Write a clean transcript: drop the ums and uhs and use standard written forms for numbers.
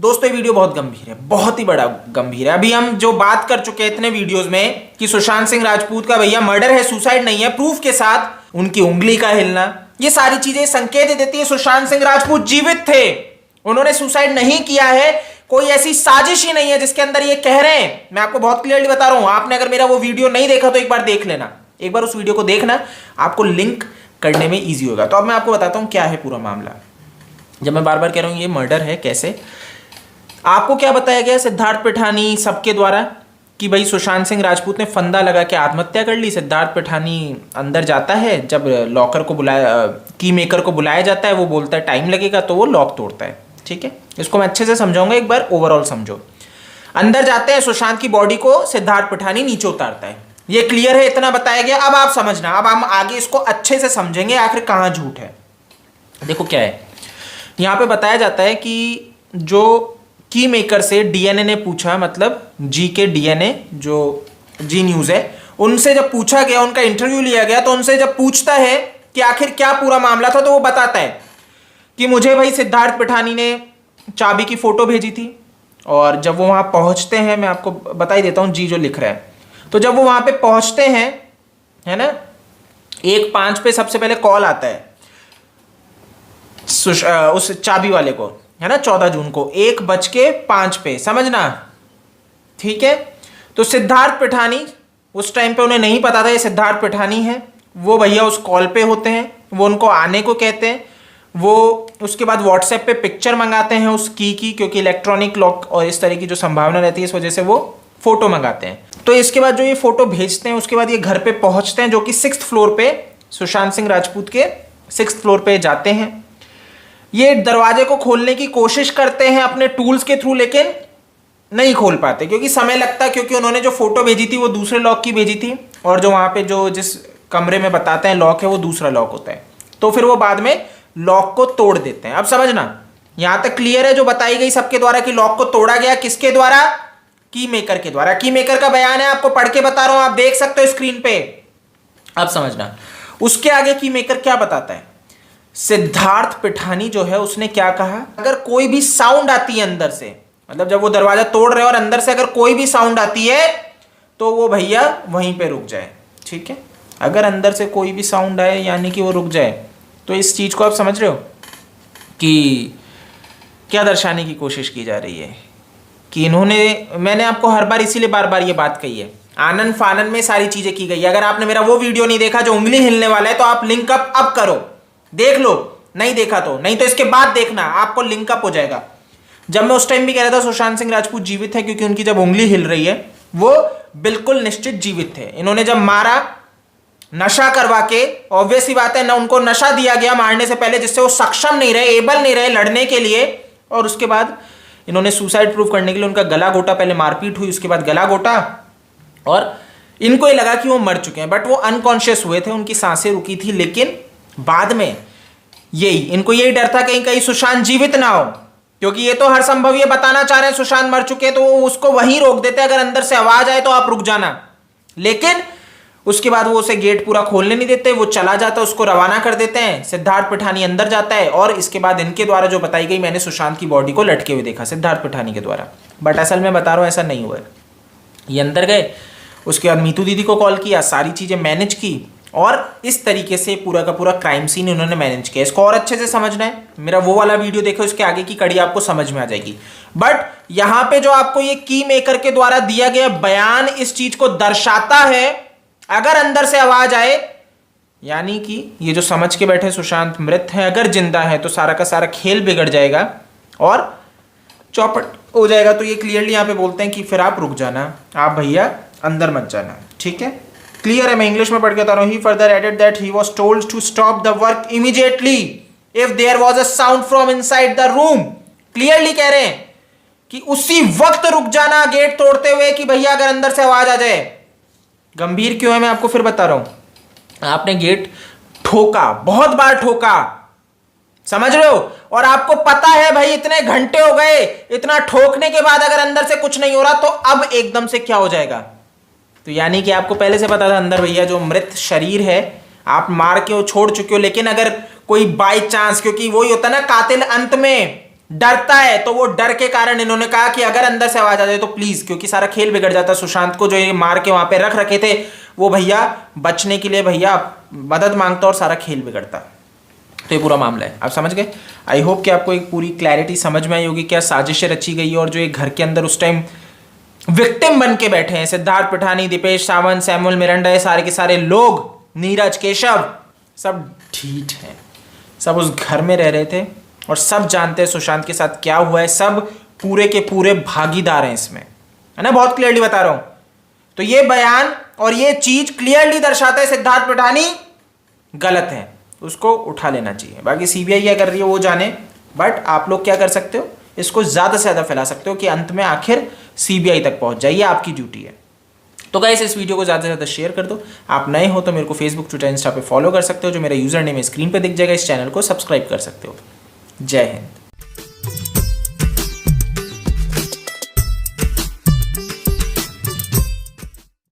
दोस्तों ये वीडियो बहुत गंभीर है, बहुत ही बड़ा गंभीर है। अभी हम जो बात कर चुके हैं इतने वीडियोस में कि सुशांत सिंह राजपूत का भैया मर्डर है, सुसाइड नहीं है, प्रूफ के साथ उनकी उंगली का हिलना, ये सारी चीजें संकेत देती है सुशांत सिंह राजपूत जीवित थे, उन्होंने सुसाइड नहीं किया है, कोई ऐसी साजिश ही नहीं है जिसके अंदर ये कह रहे हैं। मैं आपको बहुत क्लियरली बता रहा हूं, आपने अगर मेरा वो वीडियो नहीं देखा तो एक बार देख लेना, एक बार उस वीडियो को देखना, आपको लिंक करने में ईजी होगा। तो अब मैं आपको बताता हूं क्या है पूरा मामला। जब मैं बार बार कह रहा हूं ये मर्डर है, कैसे, आपको क्या बताया गया सिद्धार्थ पिठानी सबके द्वारा कि भाई सुशांत सिंह राजपूत ने फंदा लगा के आत्महत्या कर ली। सिद्धार्थ पिठानी अंदर जाता है, जब लॉकर को बुलाया, की मेकर को बुलाया जाता है, वो बोलता है टाइम लगेगा, तो वो लॉक तोड़ता है। ठीक है, इसको मैं अच्छे से समझाऊंगा, एक बार ओवरऑल समझो। अंदर जाते हैं, सुशांत की बॉडी को सिद्धार्थ पिठानी नीचे उतारता है, ये क्लियर है, इतना बताया गया। अब आप समझना, अब हम आगे इसको अच्छे से समझेंगे आखिर कहां झूठ है। देखो क्या है, यहां पे बताया जाता है कि जो की मेकर से डीएनए ने पूछा, मतलब जी के डीएनए जो जी न्यूज है, उनसे जब पूछा गया, उनका इंटरव्यू लिया गया, तो उनसे जब पूछता है कि आखिर क्या पूरा मामला था, तो वो बताता है कि मुझे भाई सिद्धार्थ पिठानी ने चाबी की फोटो भेजी थी, और जब वो वहां पहुंचते हैं, मैं आपको बता ही देता हूं जी जो लिख रहा है, तो जब वो वहां पे पहुंचते हैं, है ना, 1:05 पे सबसे पहले कॉल आता है उस चाबी वाले को, है ना, 14 जून को 1:05 पे, समझना, ठीक है। तो सिद्धार्थ पिठानी, उस टाइम पे उन्हें नहीं पता था ये सिद्धार्थ पिठानी है, वो भैया उस कॉल पे होते हैं, वो उनको आने को कहते हैं, वो उसके बाद व्हाट्सएप पे पिक्चर मंगाते हैं उस की, क्योंकि इलेक्ट्रॉनिक लॉक और इस तरह की जो संभावना रहती है, इस वजह से वो फोटो मंगाते हैं। तो इसके बाद जो ये फोटो भेजते हैं, उसके बाद ये घर पे पहुंचते हैं, जो कि 6th फ्लोर पे, सुशांत सिंह राजपूत के 6th फ्लोर पे जाते हैं। ये दरवाजे को खोलने की कोशिश करते हैं अपने टूल्स के थ्रू, लेकिन नहीं खोल पाते क्योंकि समय लगता है, क्योंकि उन्होंने जो फोटो भेजी थी वो दूसरे लॉक की भेजी थी, और जो वहां पे जो जिस कमरे में बताते हैं लॉक है, वो दूसरा लॉक होता है। तो फिर वो बाद में लॉक को तोड़ देते हैं। अब समझना, यहां तक क्लियर है जो बताई गई सबके द्वारा कि लॉक को तोड़ा गया किसके द्वारा, की मेकर के द्वारा। की मेकर का बयान है, आपको पढ़ के बता रहा हूं, आप देख सकते हो स्क्रीन पे। अब समझना, उसके आगे की मेकर क्या बताता है, सिद्धार्थ पिठानी जो है उसने क्या कहा, अगर कोई भी साउंड आती है अंदर से, मतलब जब वो दरवाजा तोड़ रहे हो और अंदर से अगर कोई भी साउंड आती है तो वो भैया वहीं पे रुक जाए। ठीक है, अगर अंदर से कोई भी साउंड आए यानी कि वो रुक जाए। तो इस चीज को आप समझ रहे हो कि क्या दर्शाने की कोशिश की जा रही है, कि इन्होंने, मैंने आपको हर बार इसीलिए बार बार ये बात कही है, आनन फानन में सारी चीजें की गई है। अगर आपने मेरा वो वीडियो नहीं देखा जो उंगली हिलने वाला है, तो आप लिंक अप अब करो, देख लो, नहीं देखा तो, नहीं तो इसके बाद देखना, आपको लिंक अप हो जाएगा। जब मैं उस टाइम भी कह रहा था सुशांत सिंह राजपूत जीवित है, क्योंकि उनकी जब उंगली हिल रही है वो बिल्कुल निश्चित जीवित थे। इन्होंने जब मारा नशा करवा के, ऑब्वियस ही बात है ना, उनको नशा दिया गया मारने से पहले, जिससे वो सक्षम नहीं रहे, एबल नहीं रहे लड़ने के लिए, और उसके बाद इन्होंने सुसाइड प्रूफ करने के लिए उनका गला घोटा, पहले मारपीट हुई, उसके बाद गला घोटा, और इनको ये लगा कि वो मर चुके हैं, बट वो अनकॉन्शियस हुए थे, उनकी सांसें रुकी थी, लेकिन बाद में इनको यही डर था कहीं कहीं सुशांत जीवित ना हो, क्योंकि ये तो हर संभव ये बताना चाह रहे हैं सुशांत मर चुके हैं, तो वो उसको वहीं रोक देते, अगर अंदर से आवाज आए तो आप रुक जाना, लेकिन उसके बाद वो उसे गेट पूरा खोलने नहीं देते, वो चला जाता है, उसको रवाना कर देते हैं। सिद्धार्थ पिठानी अंदर जाता है, और इसके बाद इनके द्वारा जो बताई गई, मैंने सुशांत की बॉडी को लटके हुए देखा सिद्धार्थ पिठानी के द्वारा, बट असल में बता रहा हूं ऐसा नहीं हुआ है। ये अंदर गए, उसके बाद मीतू दीदी को कॉल किया, सारी चीजें मैनेज की, और इस तरीके से पूरा का पूरा क्राइम सीन उन्होंने मैनेज किया। इसको और अच्छे से समझना है, मेरा वो वाला वीडियो देखो, उसके आगे की कड़ी आपको समझ में आ जाएगी। बट यहां पे जो आपको ये की मेकर के द्वारा दिया गया बयान इस चीज को दर्शाता है, अगर अंदर से आवाज आए यानी कि ये जो समझ के बैठे सुशांत मृत है, अगर जिंदा है तो सारा का सारा खेल बिगड़ जाएगा और चौपट हो जाएगा। तो ये क्लियरली यहां पे बोलते हैं कि फिर आप रुक जाना, आप भैया अंदर मत जाना। ठीक है, क्लियर है, मैं इंग्लिश में पढ़ के बता रहा हूं। He further added that he was told to stop the work immediately if there was a sound from inside the room. Clearly कह रहे हैं कि उसी वक्त रुक जाना गेट तोड़ते हुए, कि भैया अगर अंदर से आवाज आ जाए। गंभीर क्यों है मैं आपको फिर बता रहा हूं, आपने गेट ठोका, बहुत बार ठोका, समझ रहे हो, और आपको पता है भाई इतने घंटे हो गए, इतना ठोकने के बाद अगर अंदर से कुछ नहीं हो रहा, तो अब एकदम से क्या हो जाएगा। तो यानी कि आपको पहले से पता था अंदर भैया जो मृत शरीर है आप मार के वो छोड़ चुके हो, लेकिन अगर कोई बाय चांस, क्योंकि वही होता है ना कातिल अंत में डरता है, तो वो डर के कारण इन्होंने कहा कि अगर अंदर से आवाज आ जाए तो प्लीज, क्योंकि सारा खेल बिगड़ जाता। सुशांत को जो ये मार के वहां पे रख रखे थे, वो भैया बचने के लिए भैया मदद मांगता और सारा खेल बिगड़ता। तो ये पूरा मामला है, आप समझ गए। आई होप कि आपको एक पूरी क्लैरिटी समझ में आई होगी, क्या साजिशें रची गई है और जो एक घर के अंदर उस टाइम विक्टिम बन के बैठे हैं सिद्धार्थ पिठानी, दीपेश सावंत, सैमुअल मिरांडा, ये सारे के सारे लोग, नीरज, केशव, सब ढीठ हैं। सब उस घर में रह रहे थे और सब जानते हैं सुशांत के साथ क्या हुआ है, सब पूरे के पूरे भागीदार हैं इसमें, है ना। बहुत क्लियरली बता रहा हूं। तो ये बयान और ये चीज क्लियरली दर्शाता है सिद्धार्थ पिठानी गलत है, उसको उठा लेना चाहिए। बाकी सीबीआई क्या कर रही है वो जाने, बट आप लोग क्या कर सकते हो, इसको ज्यादा से ज्यादा फैला सकते हो कि अंत में आखिर सीबीआई तक पहुंच जाए, ये आपकी ड्यूटी है। तो गाइस इस वीडियो को ज़्यादा से ज़्यादा शेयर कर दो। आप नए हो तो मेरे को फेसबुक, ट्विटर, इंस्टा पे फॉलो कर सकते हो, जो मेरा यूजर नेम है स्क्रीन पे दिख जाएगा। इस चैनल को सब्सक्राइब कर सकते हो। जय हिंद।